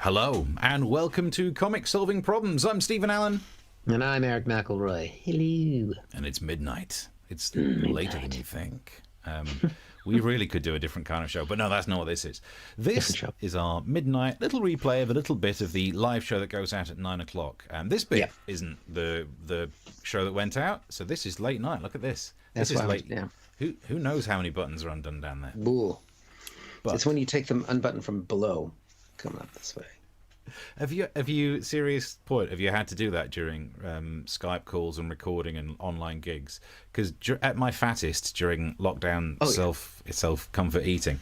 Hello, and welcome to Comic Solving Problems. I'm Stephen Allen. And I'm Eric McElroy. Hello. And it's midnight. It's later than you think. We really could do a different kind of show, but no, that's not what this is. This is our midnight little replay of a little bit of the live show that goes out at 9 o'clock. And this bit isn't the show that went out, so this is late night. Look at this. That's this is late. Who knows how many buttons are undone down there? Bull. But it's when you take them unbutton from below, coming up this way. Have you serious point? Have you had to do that during Skype calls and recording and online gigs? Because at my fattest during lockdown, self comfort eating,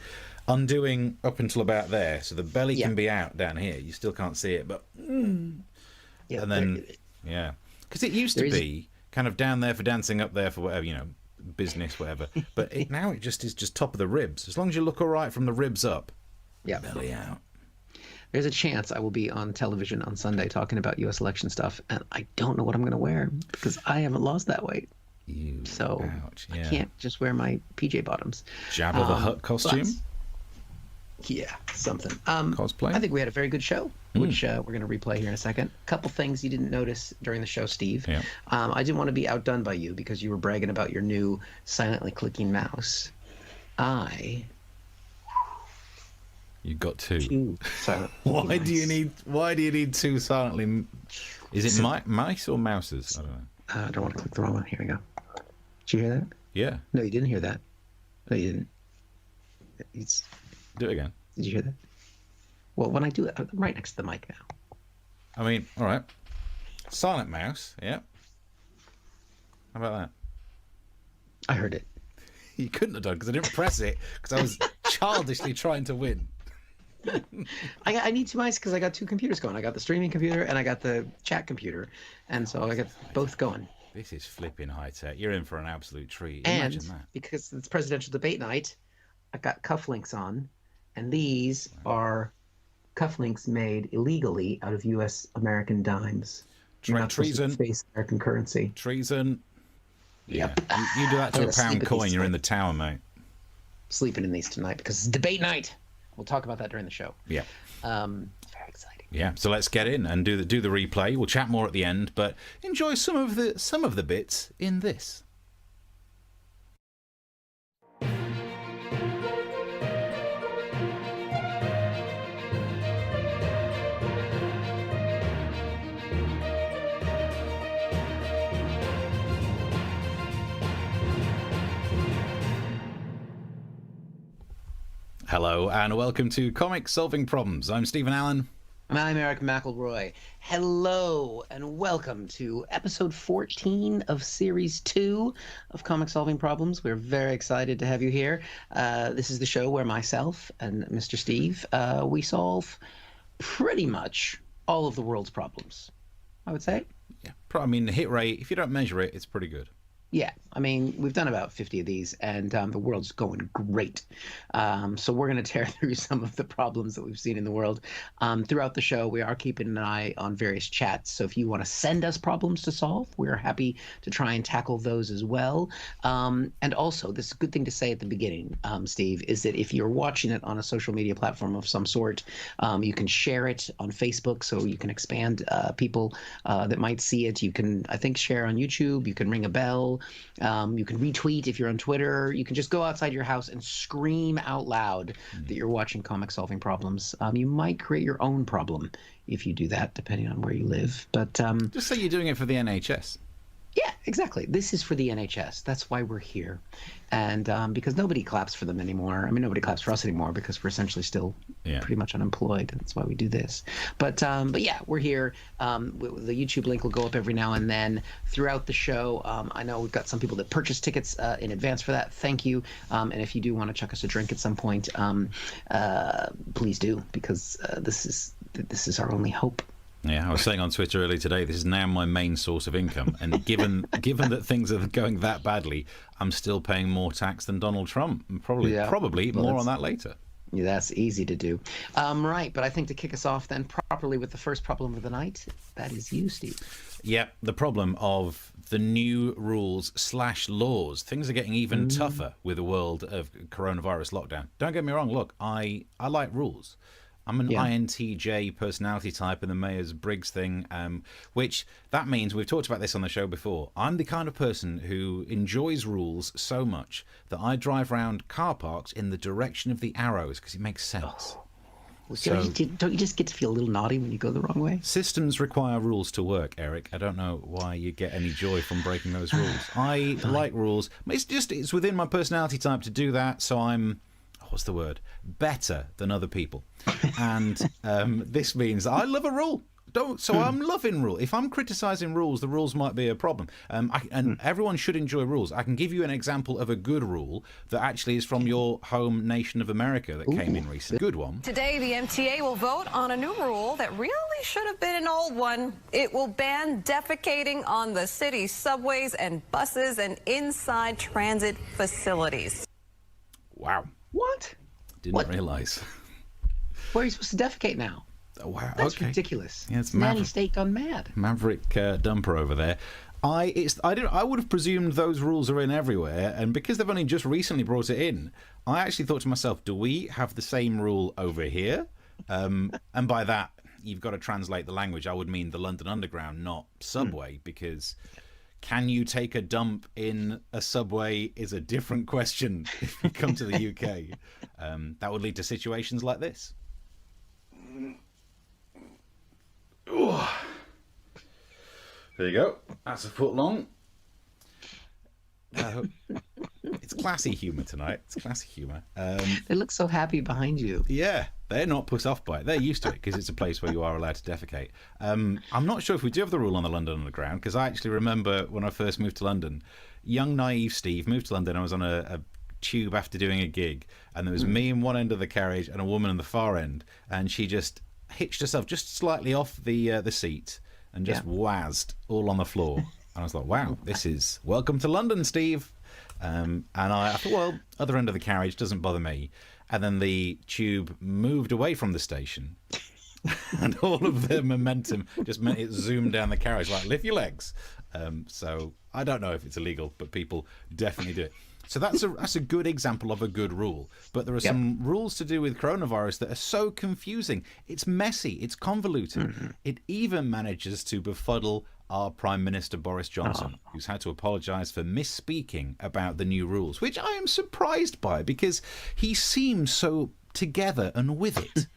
undoing up until about there, so the belly can be out down here. You still can't see it, but and then because it used to be kind of down there for dancing, up there for whatever, business, whatever. But now it just is just top of the ribs. As long as you look all right from the ribs up, belly out. There's a chance I will be on television on Sunday talking about U.S. election stuff, and I don't know what I'm going to wear because I haven't lost that weight. I can't just wear my PJ bottoms. Jabba the Hutt costume? Something. Cosplay? I think we had a very good show, which we're going to replay here in a second. A couple things you didn't notice during the show, Steve. Yeah. I didn't want to be outdone by you because you were bragging about your new silently clicking mouse. You got two. Silent. Why do you need two silently? Is it mice or mouses? I don't know. I don't want to click the wrong one. Here we go. Did you hear that? Yeah. No, you didn't hear that. No, you didn't. Do it again. Did you hear that? Well, when I do it, I'm right next to the mic now. I mean, all right. Silent mouse. Yeah. How about that? I heard it. You couldn't have done because I didn't press it because I was childishly trying to win. I need two mice because I got two computers going. I got the streaming computer and I got the chat computer, and so I got both going. This is flipping high tech. You're in for an absolute treat. And imagine that. Because it's presidential debate night, I got cufflinks on, and these are cufflinks made illegally out of U.S. American dimes. Treason. Face American currency. Treason. Yep. Yeah. You do that to a pound coin, you're in the tower, mate. Sleeping in these tonight because it's debate night. We'll talk about that during the show. Yeah. Very exciting. Yeah. So let's get in and do the replay. We'll chat more at the end, but enjoy some of the bits in this. Hello and welcome to Comic Solving Problems. I'm Stephen Allen. And I'm Eric McElroy. Hello and welcome to episode 14 of series 2 of Comic Solving Problems. We're very excited to have you here. This is the show where myself and Mr. Steve, we solve pretty much all of the world's problems, I would say. Yeah, I mean, the hit rate, if you don't measure it, it's pretty good. Yeah, I mean, we've done about 50 of these, and the world's going great. So we're going to tear through some of the problems that we've seen in the world. Throughout the show, we are keeping an eye on various chats. So if you want to send us problems to solve, we're happy to try and tackle those as well. And also, this is a good thing to say at the beginning, Steve, is that if you're watching it on a social media platform of some sort, you can share it on Facebook so you can expand people that might see it. You can, I think, share on YouTube. You can ring a bell. You can retweet if you're on Twitter. You can just go outside your house and scream out loud that you're watching Comic Solving Problems. You might create your own problem if you do that, depending on where you live. But just say you're doing it for the NHS. Yeah, exactly. This is for the NHS. That's why we're here. And because nobody claps for them anymore. I mean, nobody claps for us anymore because we're essentially still pretty much unemployed. That's why we do this. But yeah, we're here. The YouTube link will go up every now and then throughout the show. I know we've got some people that purchase tickets in advance for that. Thank you. And if you do want to chuck us a drink at some point, please do, because this is our only hope. Yeah, I was saying on Twitter earlier today, this is now my main source of income. And given that things are going that badly, I'm still paying more tax than Donald Trump. Probably more on that later. Yeah, that's easy to do. Right, but I think to kick us off then properly with the first problem of the night, that is you, Steve. Yeah, the problem of the new rules / laws. Things are getting even tougher with the world of coronavirus lockdown. Don't get me wrong, look, I like rules. I'm an INTJ personality type in the Myers-Briggs thing, which that means, we've talked about this on the show before, I'm the kind of person who enjoys rules so much that I drive around car parks in the direction of the arrows because it makes sense. So, don't you just get to feel a little naughty when you go the wrong way? Systems require rules to work, Eric. I don't know why you get any joy from breaking those rules. I like rules. It's within my personality type to do that, so I'm, what's the word? Better than other people. And this means I love a rule. I'm loving rules. If I'm criticising rules, the rules might be a problem. Everyone should enjoy rules. I can give you an example of a good rule that actually is from your home nation of America that came in recently. Good one. Today, the MTA will vote on a new rule that really should have been an old one. It will ban defecating on the city's subways and buses and inside transit facilities. Wow. What? Didn't realise. Where are you supposed to defecate now? Oh, wow. That's ridiculous. Yeah, it's Nanny state gone mad. Maverick dumper over there. I would have presumed those rules are in everywhere, and because they've only just recently brought it in, I actually thought to myself, do we have the same rule over here? And by that, you've got to translate the language. I would mean the London Underground, not subway, because can you take a dump in a subway is a different question if you come to the UK. That would lead to situations like this. Ooh. There you go. That's a foot long. It's classy humour tonight. It's classy humour. They look so happy behind you. Yeah, they're not put off by it. They're used to it because it's a place where you are allowed to defecate. I'm not sure if we do have the rule on the London Underground, because I actually remember when I first moved to London, young naive Steve moved to London. I was on a tube after doing a gig, and there was me in one end of the carriage and a woman in the far end, and she just hitched herself just slightly off the seat and just wazzed all on the floor. And I was like, wow, this is welcome to London, Steve. And I thought, well, other end of the carriage doesn't bother me. And then the tube moved away from the station and all of the momentum just meant it zoomed down the carriage, like, lift your legs. So I don't know if it's illegal, but people definitely do it. So that's a good example of a good rule. But there are some rules to do with coronavirus that are so confusing. It's messy. It's convoluted. It even manages to befuddle our Prime Minister Boris Johnson, who's had to apologise for misspeaking about the new rules, which I am surprised by because he seems so together and with it.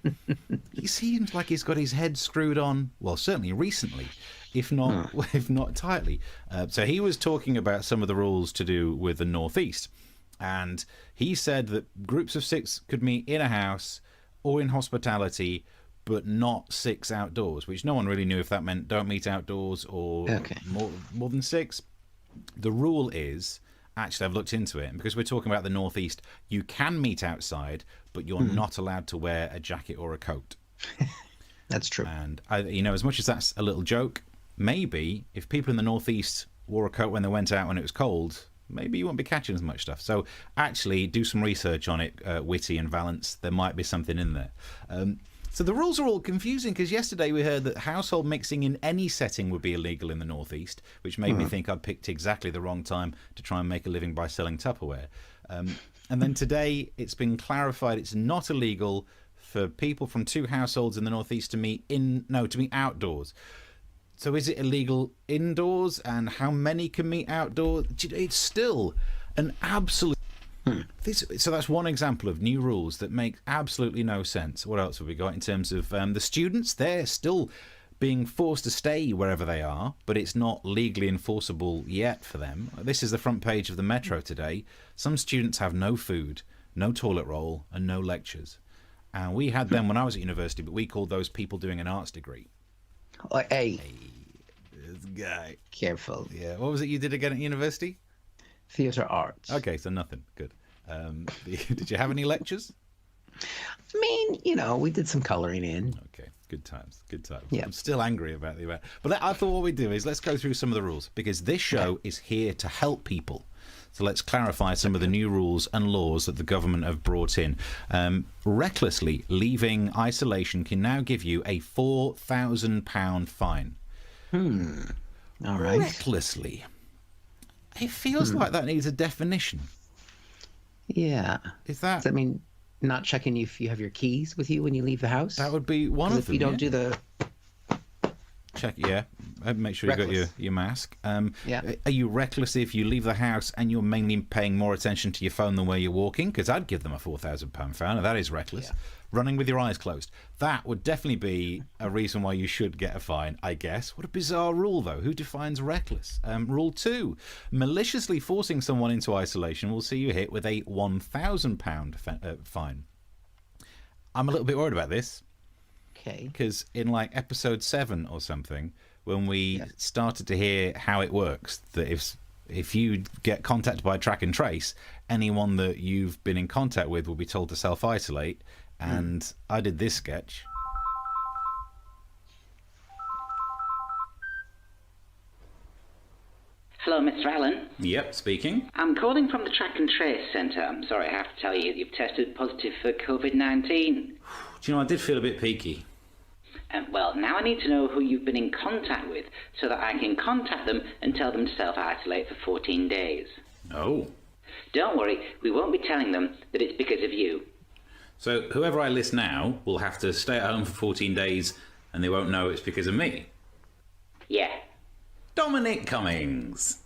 He seems like he's got his head screwed on, well, certainly recently, if not tightly. So he was talking about some of the rules to do with the Northeast, and he said that groups of 6 could meet in a house or in hospitality, but not 6 outdoors, which no one really knew if that meant don't meet outdoors or more than 6. The rule is, actually I've looked into it, and because we're talking about the Northeast, you can meet outside, but you're not allowed to wear a jacket or a coat. That's true. And as much as that's a little joke, maybe if people in the Northeast wore a coat when they went out when it was cold, maybe you won't be catching as much stuff. So actually do some research on it, Whitty and Valance. There might be something in there. So the rules are all confusing because yesterday we heard that household mixing in any setting would be illegal in the Northeast, which made me think I'd picked exactly the wrong time to try and make a living by selling Tupperware. And then today it's been clarified it's not illegal for people from 2 households in the Northeast to meet outdoors. So is it illegal indoors, and how many can meet outdoors? It's still an absolute... So that's one example of new rules that make absolutely no sense. What else have we got in terms of the students? They're still being forced to stay wherever they are, but it's not legally enforceable yet for them. This is the front page of the Metro today. Some students have no food, no toilet roll, and no lectures. And we had them when I was at university, but we called those people doing an arts degree. Hey, this guy. Careful. Yeah. What was it you did again at university? Theatre arts. Okay, so nothing. Good. Did you have any lectures? I mean, we did some colouring in. Okay, good times. Yeah. I'm still angry about the event. But I thought what we'd do is let's go through some of the rules, because this show is here to help people. So let's clarify some of the new rules and laws that the government have brought in. Recklessly leaving isolation can now give you a £4,000 fine. All right. Recklessly. It feels like that needs a definition. Yeah. Is that... I mean, not checking if you have your keys with you when you leave the house? That would be one of If them. you don't do the check, yeah. Make sure you got your mask. Yeah. Are you reckless if you leave the house and you're mainly paying more attention to your phone than where you're walking? Because I'd give them a £4,000 fine, and that is reckless. Yeah. Running with your eyes closed. That would definitely be a reason why you should get a fine, I guess. What a bizarre rule, though. Who defines reckless? Rule 2. Maliciously forcing someone into isolation will see you hit with a £1,000 fine. I'm a little bit worried about this. Okay. Because in like episode 7 or something, when we started to hear how it works, that if you get contacted by track and trace, anyone that you've been in contact with will be told to self-isolate. And I did this sketch. Hello, Mr. Allen. Yep, speaking. I'm calling from the Track and Trace Centre. I'm sorry, I have to tell you, you've tested positive for COVID-19. Do you know, I did feel a bit peaky. Well, now I need to know who you've been in contact with so that I can contact them and tell them to self-isolate for 14 days. Oh. Don't worry, we won't be telling them that it's because of you. So whoever I list now will have to stay at home for 14 days and they won't know it's because of me. Yeah. Dominic Cummings.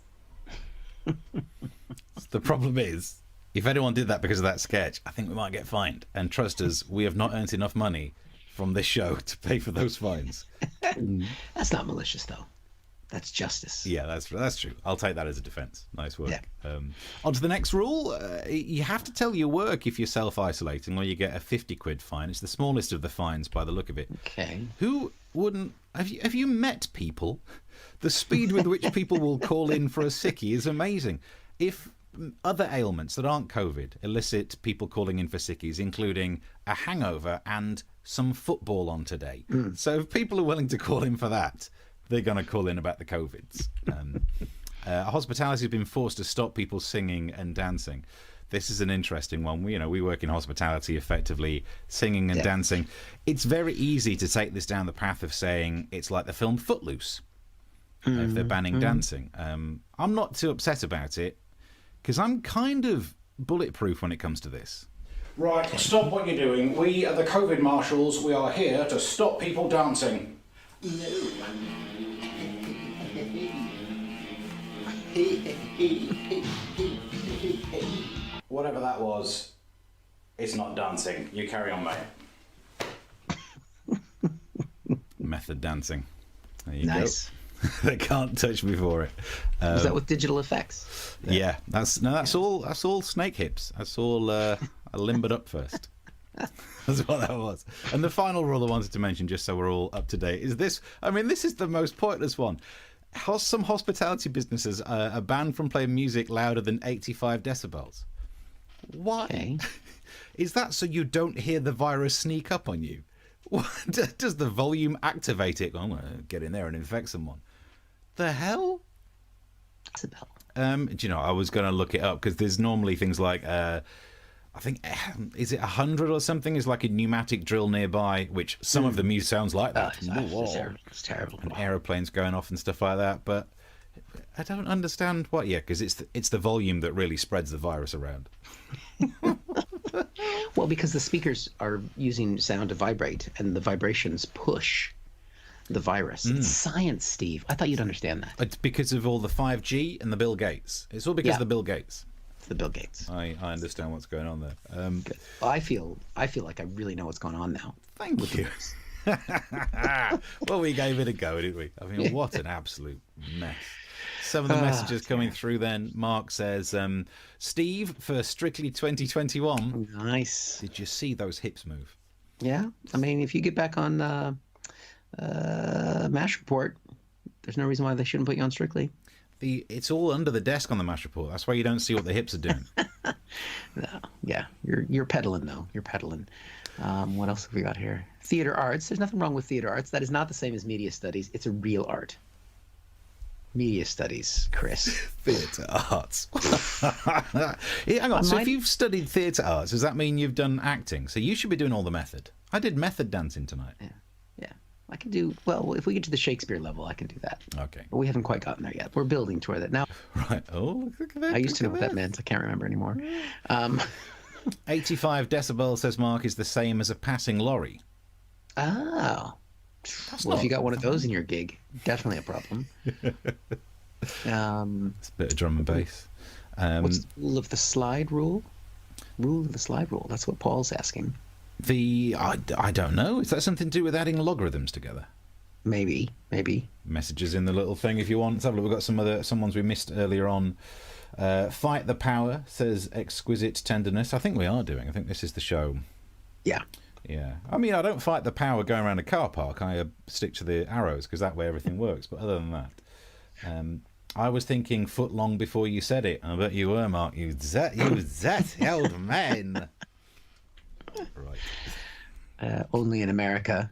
The problem is, if anyone did that because of that sketch, I think we might get fined. And trust us, we have not earned enough money from this show to pay for those fines. That's not malicious, though. That's justice. Yeah, that's true. I'll take that as a defence. Nice work. Yeah. On to the next rule. You have to tell your work if you're self-isolating or you get a £50 fine. It's the smallest of the fines by the look of it. Okay. Who wouldn't... Have you met people? The speed with which people will call in for a sickie is amazing. If other ailments that aren't COVID elicit people calling in for sickies, including a hangover and some football on today. So if people are willing to call in for that, they're going to call in about the COVIDs. Hospitality has been forced to stop people singing and dancing. This is an interesting one. We work in hospitality effectively, singing and dancing. It's very easy to take this down the path of saying it's like the film Footloose, if they're banning dancing. I'm not too upset about it, because I'm kind of bulletproof when it comes to this. Right, stop what you're doing. We are the COVID marshals. We are here to stop people dancing. Whatever that was, it's not dancing. You carry on, mate. Method dancing. There you Nice. go. They can't touch me for it. Was that with digital effects? Yeah, that's all snake hips. That's all I limbered up first. That's what that was. And the final rule I wanted to mention, just so we're all up to date, is this. I mean, this is the most pointless one. Some hospitality businesses are banned from playing music louder than 85 decibels. Why? Okay. Is that so you don't hear the virus sneak up on you? Does the volume activate it? I'm going to get in there and infect someone. The hell? Isabel. Do you know, I was going to look it up because there's normally things like, I think, is it 100 or something? Is like a pneumatic drill nearby, which some of the music sounds like that. It's terrible. And aeroplanes going off and stuff like that. But I don't understand what. Yeah, because it's the volume that really spreads the virus around. Well, because the speakers are using sound to vibrate, and the vibrations push the virus. It's science, Steve. I thought you'd understand that. It's because of all the 5G and the Bill Gates. It's all because of the Bill Gates. It's the Bill Gates. I understand what's going on there. Good. Well, I feel like I really know what's going on now. Thank you. Well, we gave it a go, didn't we? I mean, what an absolute mess. Some of the messages coming through then. Mark says, Steve, for Strictly 2021. Nice. Did you see those hips move? Yeah. I mean, if you get back on MASH Report, there's no reason why they shouldn't put you on Strictly. It's all under the desk on the MASH Report. That's why you don't see what the hips are doing. No. Yeah. You're peddling, though. You're peddling. What else have we got here? Theater arts. There's nothing wrong with theater arts. That is not the same as media studies. It's a real art. Media studies, Chris. Theatre arts. Yeah, hang on. So if you've studied theatre arts, does that mean you've done acting? So you should be doing all the method. I did method dancing tonight. Yeah. I can do, well, if we get to the Shakespeare level, I can do that. Okay. But we haven't quite gotten there yet. We're building toward that now. Right. Oh, look at that. I used to know what that meant. I can't remember anymore. 85 decibel, says Mark, is the same as a passing lorry. Oh. Well, if you got one of those in your gig, definitely a problem. It's a bit of drum and bass. What's the rule of the slide rule? Rule of the slide rule. That's what Paul's asking. I don't know. Is that something to do with adding logarithms together? Maybe. Messages in the little thing if you want. Let's have a look. We've got some ones we missed earlier on. Fight the Power, says Exquisite Tenderness. I think we are doing. I think this is the show. Yeah. Yeah. I mean, I don't fight the power going around a car park. I stick to the arrows because that way everything works. But other than that, I was thinking foot long before you said it. I bet you were, Mark. You that old man. Right. Only in America.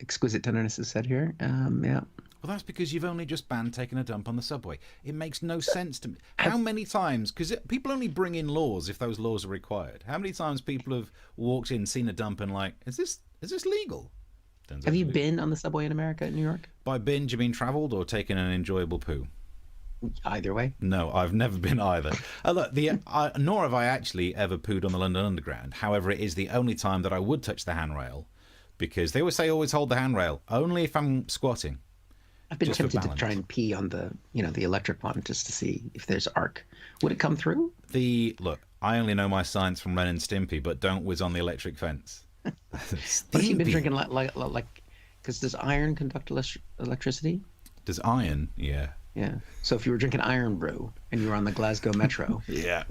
Exquisite Tenderness is said here. Yeah. Well, that's because you've only just banned taking a dump on the subway. It makes no sense to me. How many times? Because people only bring in laws if those laws are required. How many times people have walked in, seen a dump, and like, is this legal? Have you been on the subway in America, in New York? By been, do you mean travelled or taken an enjoyable poo? Either way. No, I've never been either. Look, nor have I actually ever pooed on the London Underground. However, it is the only time that I would touch the handrail, because they always say always hold the handrail. Only if I'm squatting. I've been tempted to try and pee on the electric one just to see if there's arc. Would it come through? Look, I only know my science from Ren and Stimpy, but don't whiz on the electric fence. What have you been drinking like? Because does iron conduct electricity? Does iron? Yeah. Yeah. So if you were drinking Iron Brew and you were on the Glasgow Metro, yeah,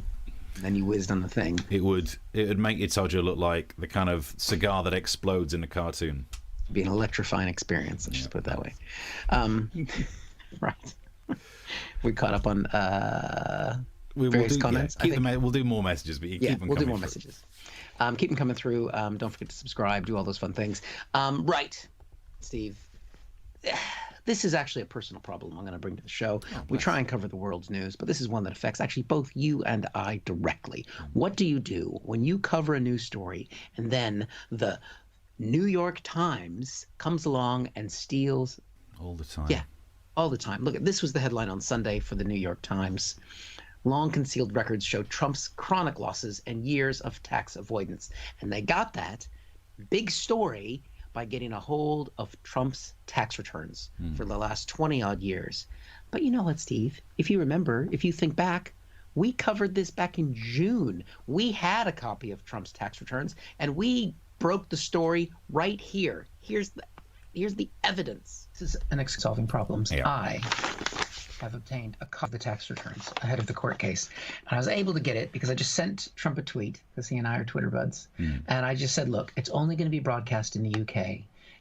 and then you whizzed on the thing, it would make Itojo look like the kind of cigar that explodes in a cartoon. It'd be an electrifying experience. Let's just put it that way. Right. We caught up on various comments. Yeah, we'll do more messages, but keep them coming. We'll do more messages. Keep them coming through. Don't forget to subscribe. Do all those fun things. Right, Steve. This is actually a personal problem I'm going to bring to the show. We try and cover the world's news, but this is one that affects actually both you and I directly. What do you do when you cover a news story and then the New York Times comes along and steals? All the time. Yeah, all the time. Look, this was the headline on Sunday for the New York Times. Long concealed records show Trump's chronic losses and years of tax avoidance. And they got that big story by getting a hold of Trump's tax returns for the last 20-odd years. But you know what, Steve? If you remember, if you think back, we covered this back in June. We had a copy of Trump's tax returns, and we broke the story right here. Here's the evidence. This is an solving problems. Yeah. I have obtained a copy of the tax returns ahead of the court case. And I was able to get it because I just sent Trump a tweet, because he and I are Twitter buds. And I just said, look, it's only going to be broadcast in the UK.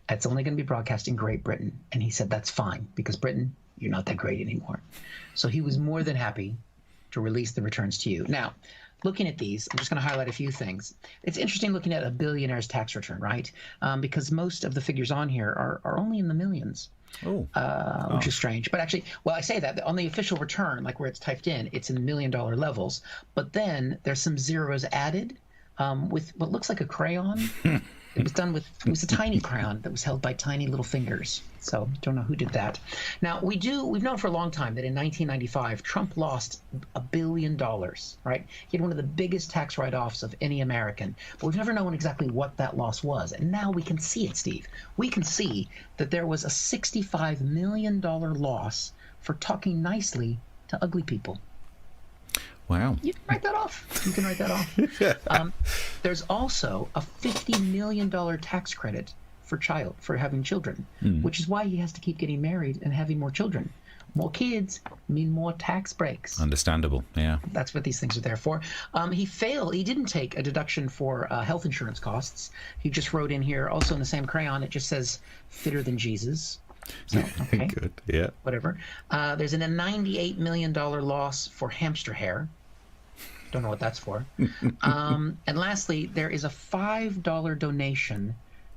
It's only going to be broadcast in Great Britain. And he said, that's fine, because Britain, you're not that great anymore. So he was more than happy to release the returns to you. Now, looking at these, I'm just going to highlight a few things. It's interesting looking at a billionaire's tax return, right? Because most of the figures on here are only in the millions. Which is strange. But actually, well, I say that on the official return, like where it's typed in, it's in $1 million levels. But then there's some zeros added with what looks like a crayon. It was a tiny crayon that was held by tiny little fingers. So don't know who did that. Now, we've known for a long time that in 1995, Trump lost $1 billion, right? He had one of the biggest tax write-offs of any American. But we've never known exactly what that loss was. And now we can see it, Steve. We can see that there was a $65 million loss for talking nicely to ugly people. Wow. You can write that off. There's also a $50 million tax credit for having children, which is why he has to keep getting married and having more children. More kids mean more tax breaks. Understandable, yeah. That's what these things are there for. He didn't take a deduction for health insurance costs. He just wrote in here, also in the same crayon, it just says fitter than Jesus. So, okay. Good, yeah. Whatever. There's a $98 million loss for hamster hair. Don't know what that's for. And lastly, there is a $5 donation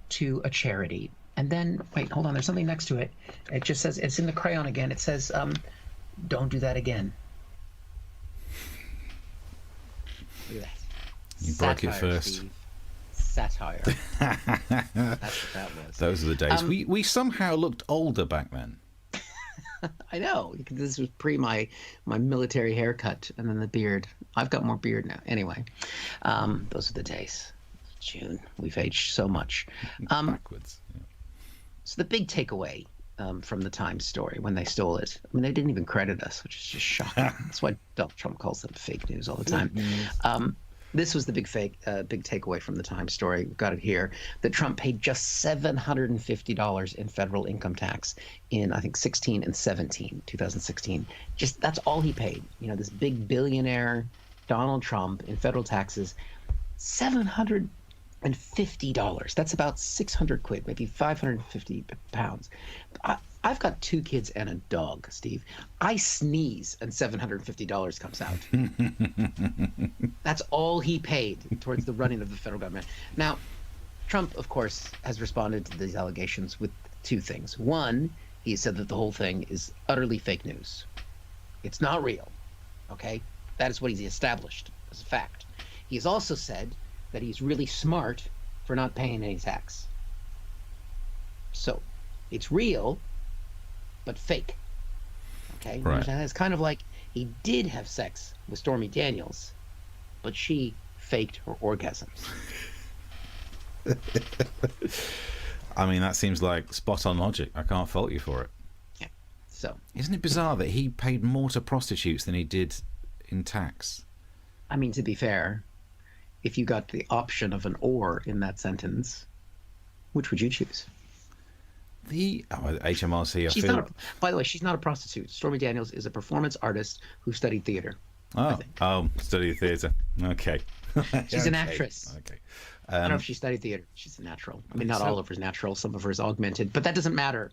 to a charity. And then, wait, hold on. There's something next to it. It just says, it's in the crayon again. It says, don't do that again. Look at that. You broke it first. Steve. Satire. That's what that was. Those are the days. We somehow looked older back then. I know. This was pre my military haircut and then the beard. I've got more beard now. Anyway, those are the days. June. We've aged so much. Backwards. Yeah. So the big takeaway from the Times story when they stole it, I mean, they didn't even credit us, which is just shocking. That's why Donald Trump calls them fake news all the time. This was the big takeaway from the Times story. We've got it here, that Trump paid just $750 in federal income tax in, I think, 16 and 17, 2016. Just that's all he paid. You know, this big billionaire Donald Trump in federal taxes, $750. That's about 600 quid, maybe 550 pounds. I've got 2 kids and a dog, Steve. I sneeze and $750 comes out. That's all he paid towards the running of the federal government. Now, Trump, of course, has responded to these allegations with 2 things. One, he said that the whole thing is utterly fake news. It's not real. Okay? That is what he's established as a fact. He has also said that he's really smart for not paying any tax. So, it's real, but fake. Okay? Right. It's kind of like he did have sex with Stormy Daniels, but she faked her orgasms. I mean, that seems like spot on logic. I can't fault you for it. Yeah. So, Isn't it bizarre that he paid more to prostitutes than he did in tax? I mean, to be fair, if you got the option of an or in that sentence, which would you choose? HMRC, I She's feel... not by the way, she's not a prostitute. Stormy Daniels is a performance artist who studied theater. Study theatre. Okay. She's an actress. Okay. I don't know if she studied theater. She's a natural. I mean, not all of her is natural. Some of her is augmented, but that doesn't matter.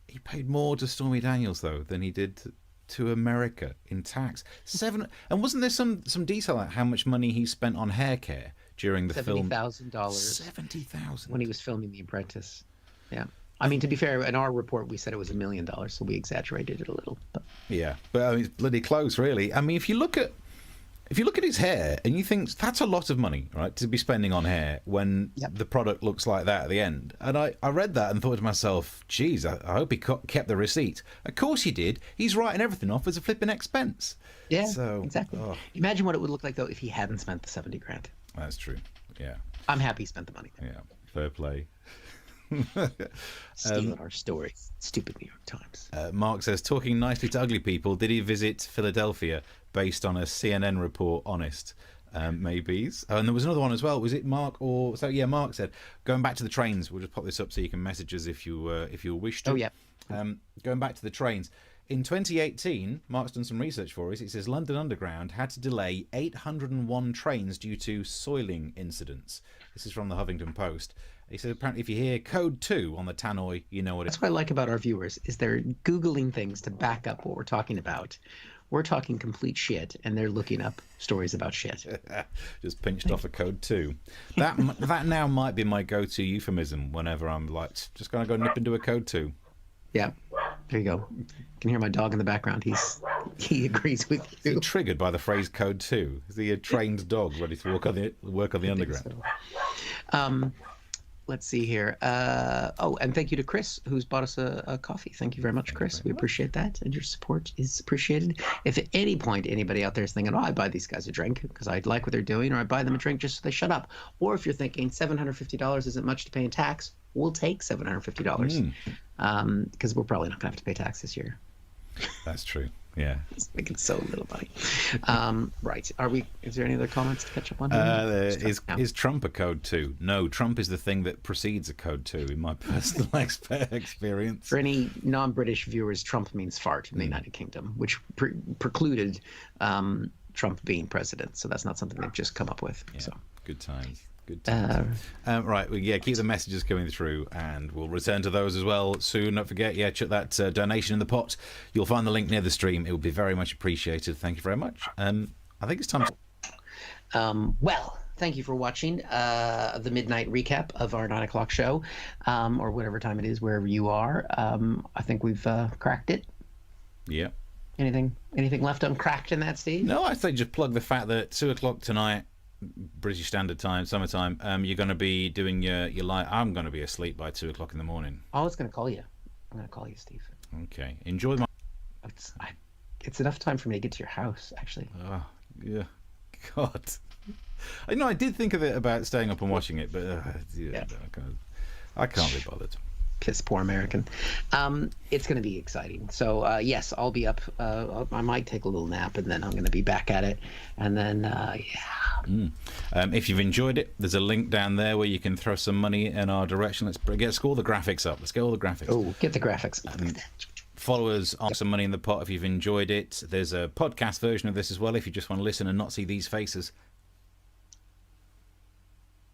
He paid more to Stormy Daniels, though, than he did to America in tax. And wasn't there some detail on how much money he spent on hair care during the film? $70,000. $70,000 when he was filming The Apprentice. Yeah. I mean, to be fair, in our report, we said it was $1 million, so we exaggerated it a little. But yeah, but I mean, it's bloody close, really. I mean, if you look at his hair and you think that's a lot of money, right, to be spending on hair when the product looks like that at the end. And I read that and thought to myself, geez, I hope he kept the receipt. Of course he did. He's writing everything off as a flipping expense. Yeah, so, exactly. Imagine what it would look like, though, if he hadn't spent the $70,000. That's true. Yeah. I'm happy he spent the money. Yeah. Fair play. Stealing our stories. Stupid New York Times. Mark says, talking nicely to ugly people, did he visit Philadelphia based on a CNN report? Honest. Maybe. And there was another one as well. Was it Mark or so? Yeah, Mark said, going back to the trains. We'll just pop this up so you can message us if you wish to. Oh yeah. Going back to the trains. In 2018, Mark's done some research for us. It says London Underground had to delay 801 trains due to soiling incidents. This is from the Huffington Post. He said apparently if you hear code 2 on the tannoy, you know what it is. That's what I like about our viewers, is they're Googling things to back up what we're talking about. We're talking complete shit, and they're looking up stories about shit. Just pinched off a code 2. That now might be my go-to euphemism whenever I'm like, just going to go nip into a code 2. Yeah, there you go. You can hear my dog in the background. He agrees with you. Is he triggered by the phrase code 2? Is he a trained dog ready to work on the underground? So. Let's see here. And thank you to Chris, who's bought us a coffee. Thank you very much, Chris. We appreciate that, and your support is appreciated. If at any point anybody out there is thinking, I buy these guys a drink because I like what they're doing, or I buy them a drink just so they shut up, or if you're thinking $750 isn't much to pay in tax, we'll take $750 because we're probably not going to have to pay tax this year. That's true. Yeah, it's making so little money. Right? Is there any other comments to catch up on? Is Trump a code 2? No, Trump is the thing that precedes a code 2 in my personal experience. For any non-British viewers, Trump means fart in the United Kingdom, which precluded Trump being president. So that's not something they've just come up with. Yeah, so good times. Good times. Right, well, yeah, keep the messages coming through, and we'll return to those as well soon. Don't forget, chuck that donation in the pot. You'll find the link near the stream. It would be very much appreciated. Thank you very much. I think it's time. Well, thank you for watching the midnight recap of our 9 o'clock show, or whatever time it is, wherever you are. I think we've cracked it. Yeah. Anything left uncracked in that, Steve? No, I'd say just plug the fact that 2 o'clock tonight, British Standard Time, summertime, you're going to be doing your live. I'm going to be asleep by 2 o'clock in the morning. I was going to call you. I'm going to call you, Steve. Okay. Enjoy my It's enough time for me to get to your house, actually. Oh, yeah. God. I know I did think of it about staying up and watching it, but yeah. I can't be bothered. Piss poor American. It's going to be exciting. So yes, I'll be up. I might take a little nap, and then I'm going to be back at it. And then if you've enjoyed it, there's a link down there where you can throw some money in our direction. Let's all the graphics up. Let's get all the graphics. Oh, get the graphics. Follow us on Some Money in the Pot if you've enjoyed it. There's a podcast version of this as well if you just want to listen and not see these faces.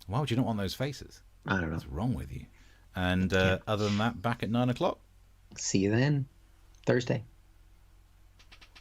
Why would you not want those faces? I don't know. What's wrong with you? And other than that, back at 9 o'clock. See you then. Thursday.